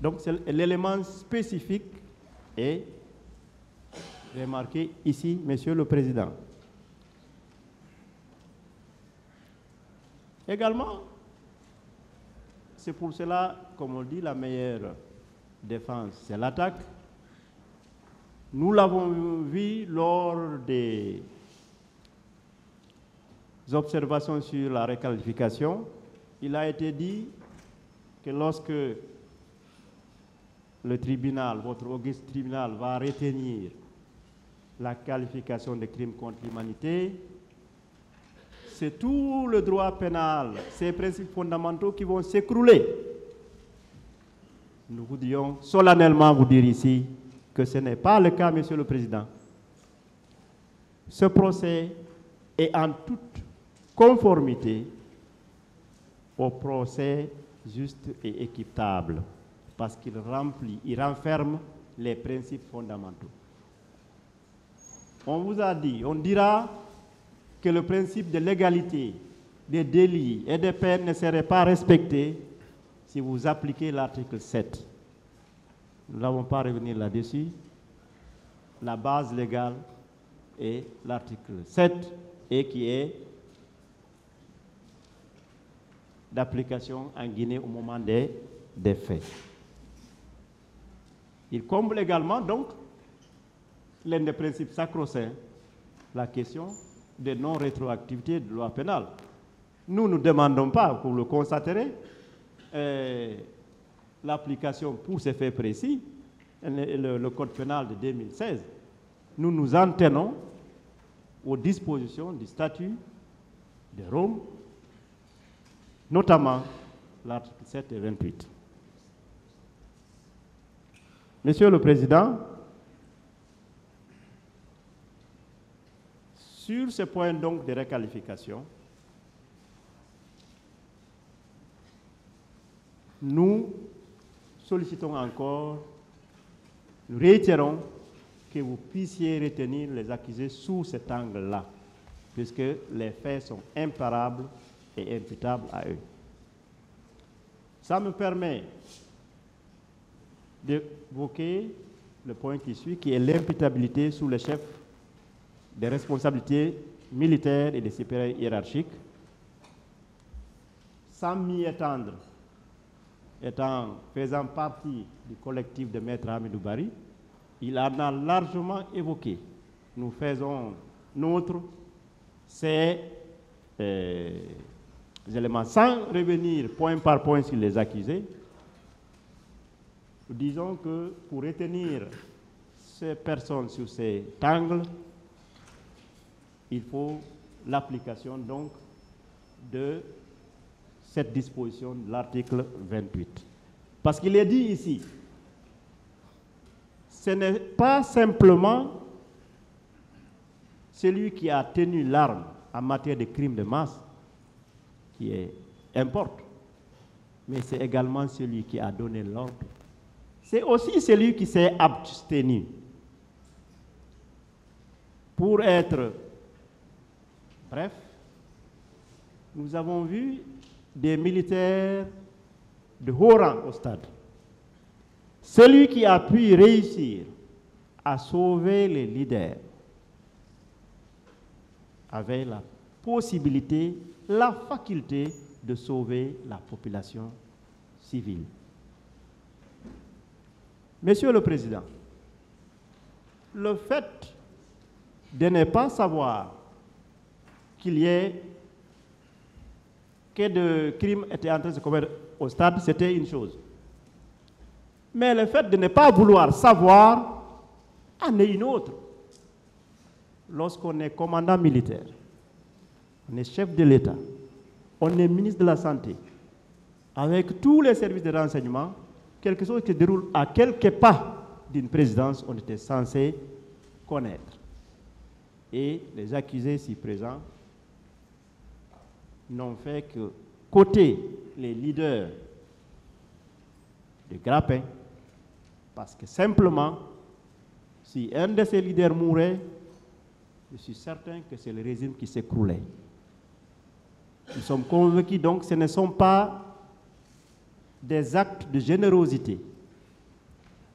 Donc l'élément spécifique est remarqué ici, Monsieur le Président. Également, c'est pour cela, comme on dit, la meilleure défense, c'est l'attaque. Nous l'avons vu lors des observations sur la requalification. Il a été dit que lorsque le tribunal, votre auguste tribunal, va retenir la qualification de crime contre l'humanité, c'est tout le droit pénal, ces principes fondamentaux qui vont s'écrouler. Nous voudrions solennellement vous dire ici que ce n'est pas le cas, Monsieur le Président. Ce procès est en toute conformité au procès juste et équitable, parce qu'il renferme les principes fondamentaux. On vous a dit, on dira que le principe de l'égalité des délits et des peines ne serait pas respecté si vous appliquez l'article 7. Nous n'avons pas à revenir là-dessus. La base légale est l'article 7 et qui est d'application en Guinée au moment des faits. Il comble également donc l'un des principes sacro-saints, la question de non-rétroactivité de loi pénale. Nous ne demandons pas, vous le constaterez, l'application pour ces faits précis, le Code pénal de 2016. Nous nous en tenons aux dispositions du statut de Rome, notamment l'article 7 et 28. Monsieur le Président, sur ce point donc de requalification, nous sollicitons encore, nous réitérons que vous puissiez retenir les accusés sous cet angle-là, puisque les faits sont imparables et imputables à eux. Ça me permet d'évoquer le point qui suit, qui est l'imputabilité sous le chef des responsabilités militaires et des supérieurs hiérarchiques. Sans m'y étendre, faisant partie du collectif de Maître Hamidou Bari, il en a largement évoqué. Nous faisons nôtre ces éléments. Sans revenir point par point sur les accusés, nous disons que pour retenir ces personnes sur cet angle, il faut l'application donc de cette disposition de l'article 28. Parce qu'il est dit ici, ce n'est pas simplement celui qui a tenu l'arme en matière de crimes de masse qui importe, mais c'est également celui qui a donné l'ordre. C'est aussi celui qui s'est abstenu. Pour être bref, nous avons vu des militaires de haut rang au stade. Celui qui a pu réussir à sauver les leaders avait la possibilité, la faculté de sauver la population civile. Monsieur le Président, le fait de ne pas savoir qu'il y ait que de crimes étaient en train de se commettre au stade, c'était une chose. Mais le fait de ne pas vouloir savoir en est une autre. Lorsqu'on est commandant militaire, on est chef de l'État, on est ministre de la Santé, avec tous les services de renseignement, quelque chose qui se déroule à quelques pas d'une présidence, on était censé connaître. Et les accusés ici présents n'ont fait que côté les leaders de Grappin, parce que simplement, si un de ces leaders mourait, je suis certain que c'est le régime qui s'écroulait. Nous sommes convaincus donc que ce ne sont pas des actes de générosité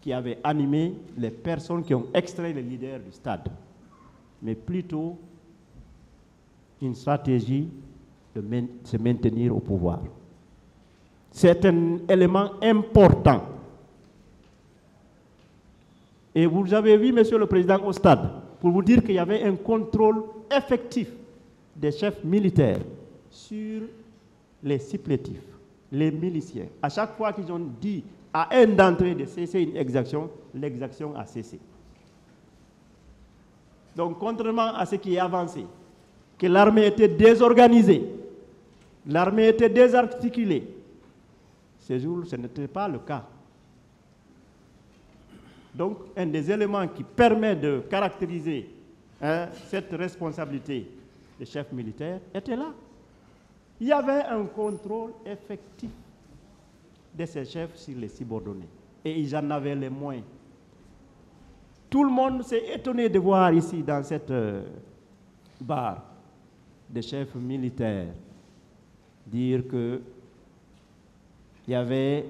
qui avait animé les personnes qui ont extrait les leaders du stade, mais plutôt une stratégie de se maintenir au pouvoir. C'est un élément important. Et vous avez vu, Monsieur le Président, au stade, pour vous dire qu'il y avait un contrôle effectif des chefs militaires sur les supplétifs, les miliciens. À chaque fois qu'ils ont dit à un d'entre eux de cesser une exaction, l'exaction a cessé. Donc, contrairement à ce qui est avancé, que l'armée était désorganisée, l'armée était désarticulée, ce jour, ce n'était pas le cas. Donc, un des éléments qui permet de caractériser cette responsabilité des chefs militaires était là. Il y avait un contrôle effectif de ces chefs sur les subordonnés. Et ils en avaient les moyens. Tout le monde s'est étonné de voir ici, dans cette barre, des chefs militaires dire qu'il y avait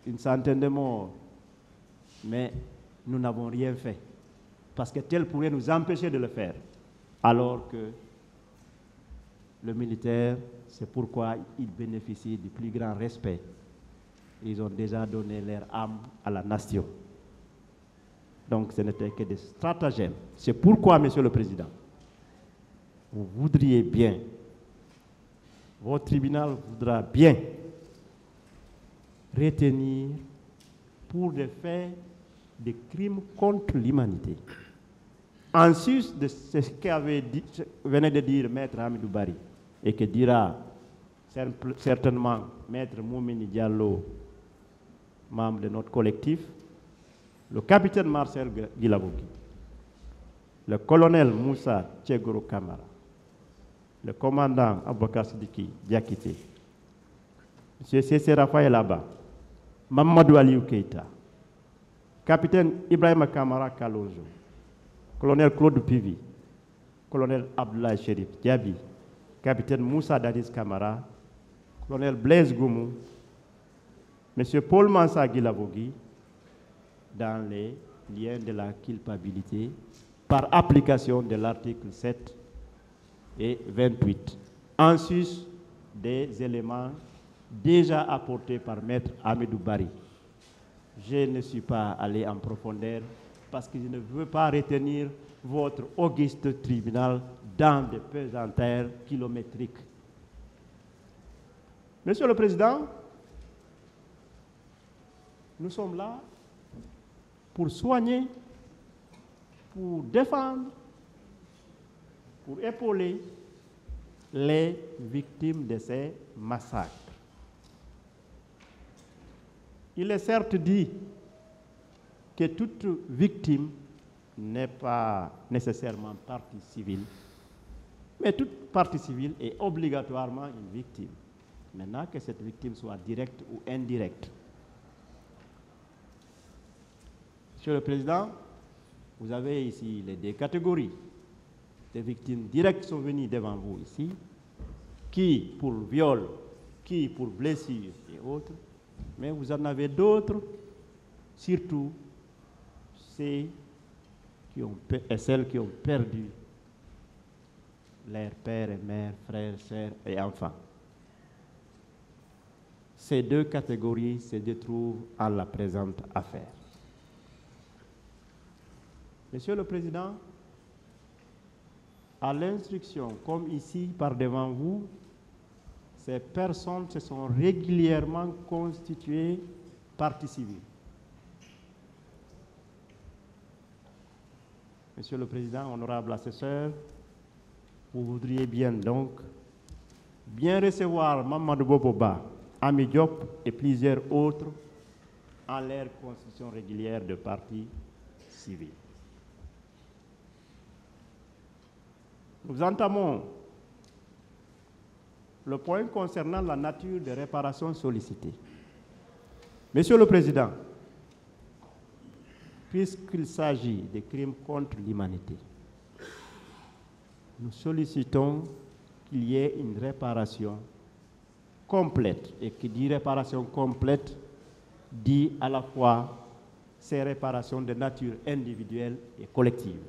une centaine de morts. Mais nous n'avons rien fait, parce que tel pourrait nous empêcher de le faire. Alors que le militaire, c'est pourquoi il bénéficie du plus grand respect. Ils ont déjà donné leur âme à la nation. Donc ce n'était que des stratagèmes. C'est pourquoi, Monsieur le Président, vous voudriez bien, votre tribunal voudra bien retenir pour des faits de crimes contre l'humanité. En sus de ce venait de dire Maître Hamidou Bari et que dira certainement Maître Moumini Diallo, membre de notre collectif, le capitaine Marcel Guilabogui, le colonel Moussa Tchegoro Kamara, le commandant Aboubacar Sidiki Diakité, M. Cessé Raphaël Abba, Mamadou Aliou Keïta, capitaine Ibrahima Kamara Kalonzo, colonel Claude Pivi, colonel Abdoulaye Chérif Diaby, capitaine Moussa Dadis Kamara, colonel Blaise Goumou, M. Paul Mansa Guilabogui, dans les liens de la culpabilité par application de l'article 7 et 28, en sus des éléments déjà apportés par Maître Hamidou Bari. Je ne suis pas allé en profondeur parce que je ne veux pas retenir votre auguste tribunal dans des pesanteurs kilométriques. Monsieur le Président, nous sommes là pour soigner, pour défendre, pour épauler les victimes de ces massacres. Il est certes dit que toute victime n'est pas nécessairement partie civile, mais toute partie civile est obligatoirement une victime. Maintenant, que cette victime soit directe ou indirecte. Monsieur le Président, vous avez ici les deux catégories. Des victimes directes sont venues devant vous ici, qui pour viol, qui pour blessure et autres. Mais vous en avez d'autres, surtout celles qui ont perdu leurs pères et mères, frères, sœurs et enfants. Ces deux catégories se retrouvent à la présente affaire. Monsieur le Président, à l'instruction, comme ici par devant vous, ces personnes se sont régulièrement constituées partie civile. Monsieur le Président, honorable assesseur, vous voudriez bien donc bien recevoir Mamadou Boboba, Ami Diop et plusieurs autres en leur constitution régulière de partie civile. Nous entamons le point concernant la nature des réparations sollicitées. Monsieur le Président, puisqu'il s'agit de crimes contre l'humanité, nous sollicitons qu'il y ait une réparation complète. Et qui dit réparation complète dit à la fois ces réparations de nature individuelle et collective.